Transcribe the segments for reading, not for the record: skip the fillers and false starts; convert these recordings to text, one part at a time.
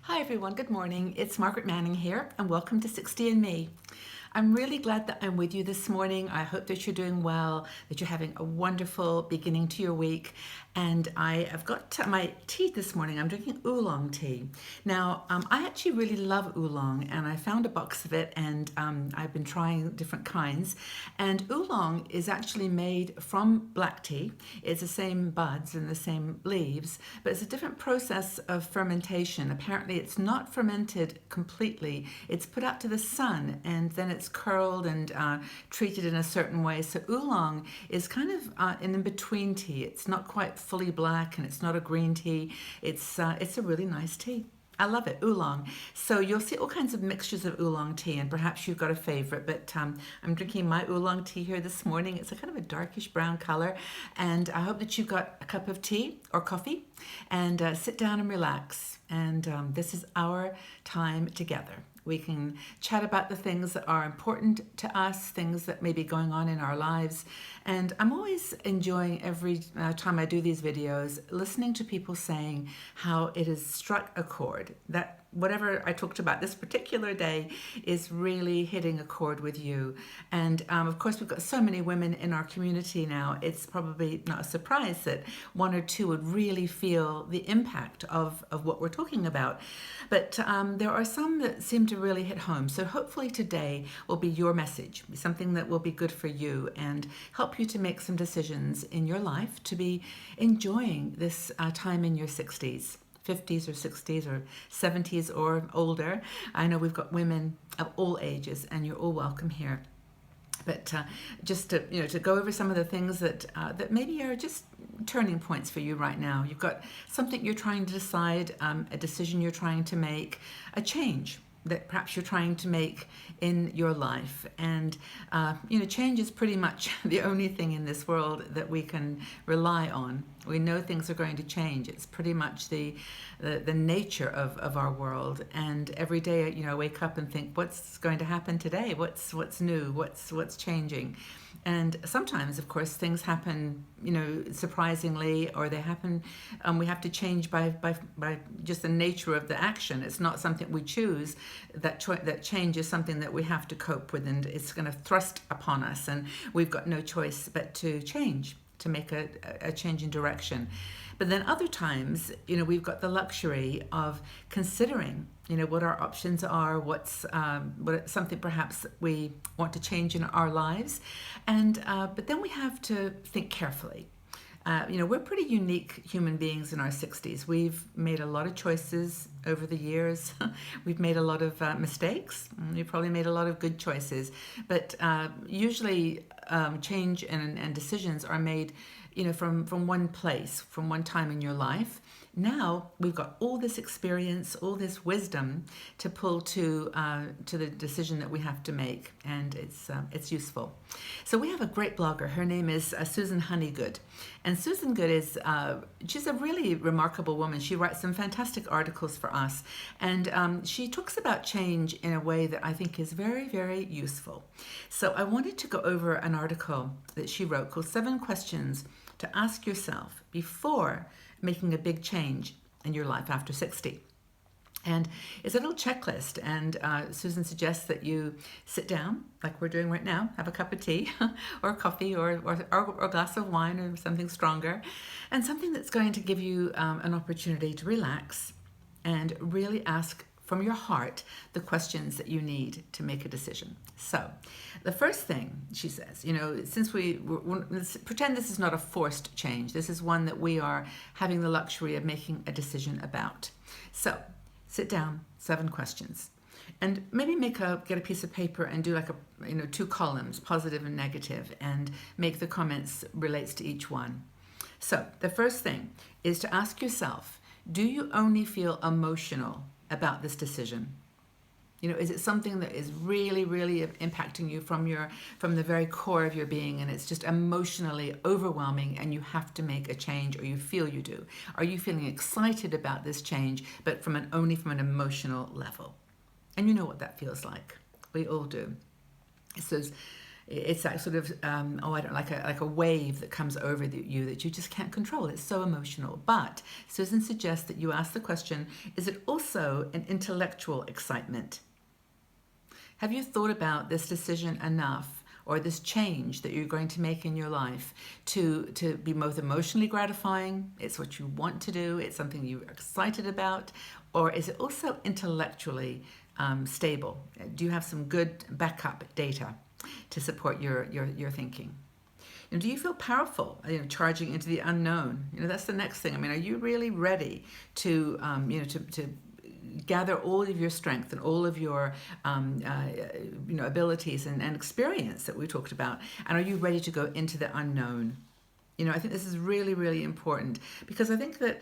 Hi everyone, good morning. It's Margaret Manning here and welcome to 60 and Me. I'm really glad that I'm with you this morning. I hope that you're doing well, that you're having a wonderful beginning to your week. And I have got my tea this morning. I'm drinking oolong tea. Now, I actually really love oolong and I found a box of it and I've been trying different kinds. And oolong is actually made from black tea. It's the same buds and the same leaves, but it's a different process of fermentation. Apparently it's not fermented completely. It's put out to the sun and then it's curled and treated in a certain way. So oolong is kind of an in-between tea. It's not quite fully black and it's not a green tea. It's a really nice tea. I love it, oolong. So you'll see all kinds of mixtures of oolong tea, and perhaps you've got a favorite, but I'm drinking my oolong tea here this morning. It's a kind of a darkish brown color, and I hope that you've got a cup of tea or coffee, and sit down and relax. And this is our time together. We can chat about the things that are important to us, things that may be going on in our lives. And I'm always enjoying every time I do these videos, listening to people saying how it has struck a chord, that whatever I talked about this particular day is really hitting a chord with you. And of course, we've got so many women in our community now, it's probably not a surprise that one or two would really feel the impact of what we're talking about. But there are some that seem to really hit home. So hopefully today will be your message, something that will be good for you and help you to make some decisions in your life to be enjoying this time in your 60s. 50s or 60s or 70s or older. I know we've got women of all ages and you're all welcome here. But just to go over some of the things that maybe are just turning points for you right now. You've got something you're trying to decide, a decision you're trying to make, a change that perhaps you're trying to make in your life. And change is pretty much the only thing in this world that we can rely on. We know things are going to change. It's pretty much the nature of our world. And every day, I wake up and think, what's going to happen today? What's new? What's changing? And sometimes, of course, things happen, surprisingly, or they happen, we have to change by just the nature of the action. It's not something we choose. That change is something that we have to cope with, and it's going to thrust upon us, and we've got no choice but to change, to make a change in direction. But then other times, we've got the luxury of considering, what our options are, what's something perhaps we want to change in our lives, and but then we have to think carefully. We're pretty unique human beings in our 60s. We've made a lot of choices over the years. We've made a lot of mistakes. We've probably made a lot of good choices. But usually change and decisions are made from one place, from one time in your life. Now we've got all this experience, all this wisdom to pull to the decision that we have to make, and it's useful. So we have a great blogger. Her name is Susan Honeygood, and Susan Good is she's a really remarkable woman. She writes some fantastic articles for us, and she talks about change in a way that I think is very, very useful. So I wanted to go over an article that she wrote called 7 Questions to Ask Yourself Before Making a Big Change in Your Life After 60. And it's a little checklist, and Susan suggests that you sit down, like we're doing right now, have a cup of tea or coffee or a glass of wine or something stronger, and something that's going to give you an opportunity to relax and really ask from your heart the questions that you need to make a decision. So the first thing she says, since let's pretend this is not a forced change, this is one that we are having the luxury of making a decision about. So sit down, 7 questions, and maybe get a piece of paper and do like 2 columns, positive and negative, and make the comments relates to each one. So the first thing is to ask yourself, do you only feel emotional about this decision? Is it something that is really, really impacting you from the very core of your being, and it's just emotionally overwhelming and you have to make a change, or you feel you do? Are you feeling excited about this change, but only from an emotional level? And you know what that feels like. We all do. It says, It's that sort of I don't like a wave that comes over you that you just can't control. It's so emotional. But Susan suggests that you ask the question: is it also an intellectual excitement? Have you thought about this decision enough, or this change that you're going to make in your life, to be both emotionally gratifying? It's what you want to do. It's something you're excited about, or is it also intellectually stable? Do you have some good backup data to support your thinking? Do you feel powerful, charging into the unknown? That's the next thing. I mean, are you really ready to, to gather all of your strength and all of your, abilities and experience that we talked about? And are you ready to go into the unknown? I think this is really, really important, because I think that,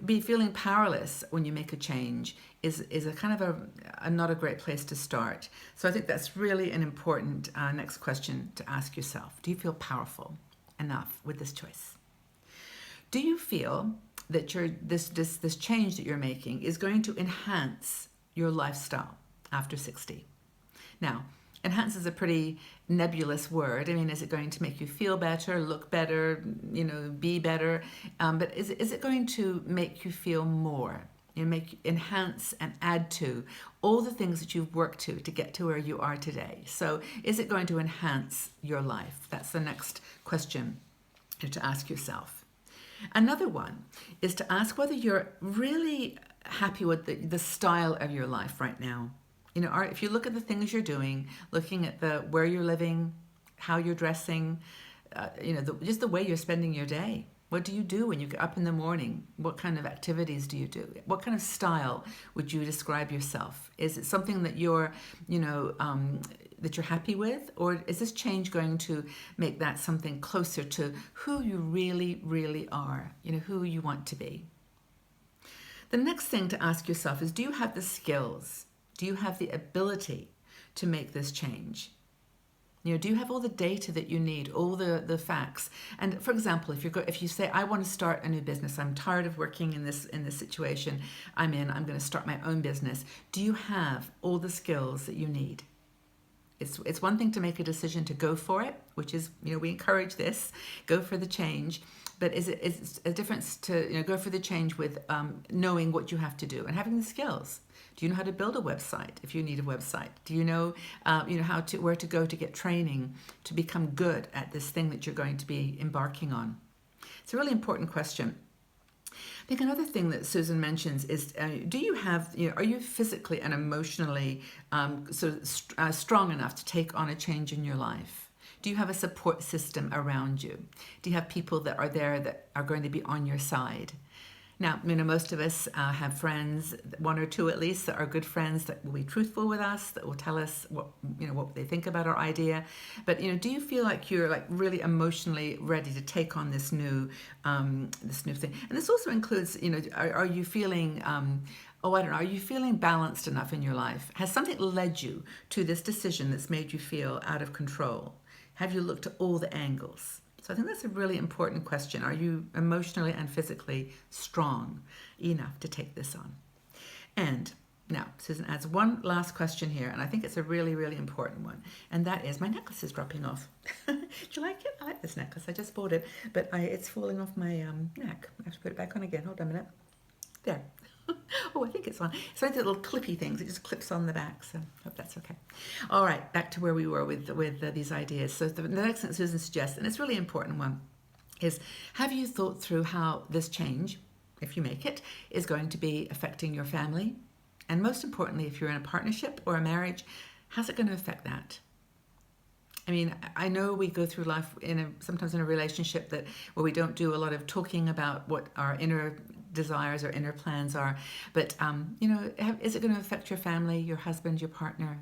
be feeling powerless when you make a change is a kind of a not a great place to start. So I think that's really an important next question to ask yourself. Do you feel powerful enough with this choice? Do you feel that this change that you're making is going to enhance your lifestyle after 60? Now, enhance is a pretty nebulous word. I mean, is it going to make you feel better, look better, be better? But is it going to make you feel more? Enhance and add to all the things that you've worked to get to where you are today. So is it going to enhance your life? That's the next question to ask yourself. Another one is to ask whether you're really happy with the style of your life right now. If you look at the things you're doing, looking at where you're living, how you're dressing, just the way you're spending your day. What do you do when you get up in the morning? What kind of activities do you do? What kind of style would you describe yourself? Is it something that you're happy with, or is this change going to make that something closer to who you really, really are? Who you want to be. The next thing to ask yourself is: do you have the skills? Do you have the ability to make this change? Do you have all the data that you need, all the facts? And for example, if you say, I want to start a new business, I'm tired of working in this situation I'm going to start my own business. Do you have all the skills that you need? It's one thing to make a decision to go for it, which is, we encourage this, go for the change. But it's a difference to go for the change with knowing what you have to do and having the skills. Do you know how to build a website if you need a website? Do you know where to go to get training to become good at this thing that you're going to be embarking on? It's a really important question. I think another thing that Susan mentions is: do you have, are you physically and emotionally strong enough to take on a change in your life? Do you have a support system around you? Do you have people that are there that are going to be on your side? Now, most of us have friends, one or two at least, that are good friends that will be truthful with us, that will tell us what they think about our idea. But do you feel like you're really emotionally ready to take on this new thing? And this also includes, are you feeling are you feeling balanced enough in your life? Has something led you to this decision that's made you feel out of control? Have you looked at all the angles? So I think that's a really important question. Are you emotionally and physically strong enough to take this on? And now Susan adds one last question here, and I think it's a really, really important one. And that is, my necklace is dropping off. Do you like it? I like this necklace. I just bought it, but it's falling off my neck. I have to put it back on again. Hold on a minute. There. Oh, I think it's on. It's like the little clippy things. It just clips on the back, so I hope that's okay. All right, back to where we were with these ideas. So the next thing Susan suggests, and it's a really important one, is: have you thought through how this change, if you make it, is going to be affecting your family? And most importantly, if you're in a partnership or a marriage, how's it going to affect that? I mean, I know we go through life sometimes in a relationship where we don't do a lot of talking about what our inner desires or inner plans are, but is it going to affect your family, your husband, your partner?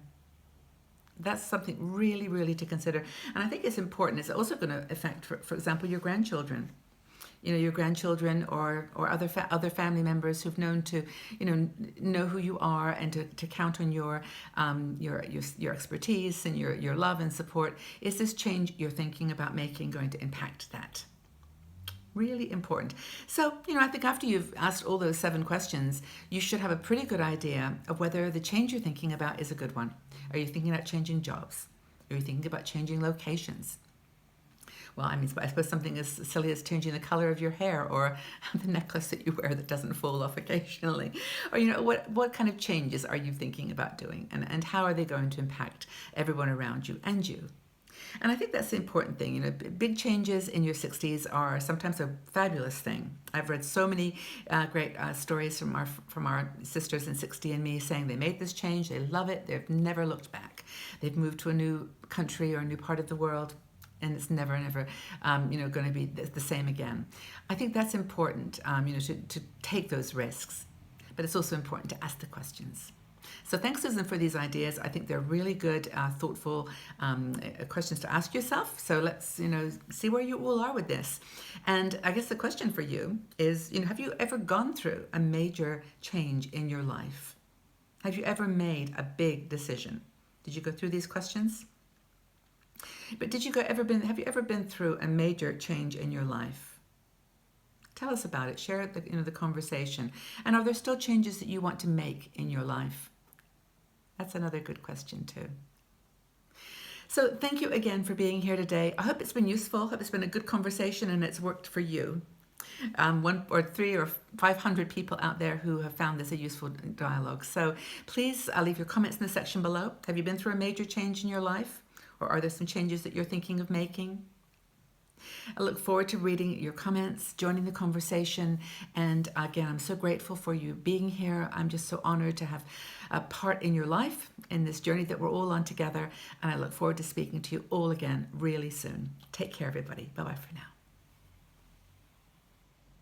That's something really, really to consider. And I think it's important. It's also going to affect, for example, your grandchildren. Your grandchildren or other family members who've known to, know who you are and to count on your expertise and your love and support. Is this change you're thinking about making going to impact that? Really important. So, I think after you've asked all those 7 questions, you should have a pretty good idea of whether the change you're thinking about is a good one. Are you thinking about changing jobs? Are you thinking about changing locations? Well, I mean, I suppose something as silly as changing the color of your hair, or the necklace that you wear that doesn't fall off occasionally. Or, what kind of changes are you thinking about doing, and how are they going to impact everyone around you and you? And I think that's the important thing. Big changes in your 60s are sometimes a fabulous thing. I've read so many great stories from our sisters in 60 and Me saying they made this change, they love it, they've never looked back. They've moved to a new country or a new part of the world, and it's never, going to be the same again. I think that's important, to take those risks, but it's also important to ask the questions. So thanks, Susan, for these ideas. I think they're really good, thoughtful questions to ask yourself. So let's, see where you all are with this. And I guess the question for you is, have you ever gone through a major change in your life? Have you ever made a big decision? Did you go through these questions? But have you ever been through a major change in your life? Tell us about it. Share the conversation. And are there still changes that you want to make in your life? That's another good question too. So thank you again for being here today. I hope it's been useful. I hope it's been a good conversation and it's worked for you. 1 or 3 or 500 people out there who have found this a useful dialogue. So please leave your comments in the section below. Have you been through a major change in your life? Or are there some changes that you're thinking of making? I look forward to reading your comments, joining the conversation. And again, I'm so grateful for you being here. I'm just so honored to have a part in your life, in this journey that we're all on together. And I look forward to speaking to you all again really soon. Take care, everybody. Bye-bye for now.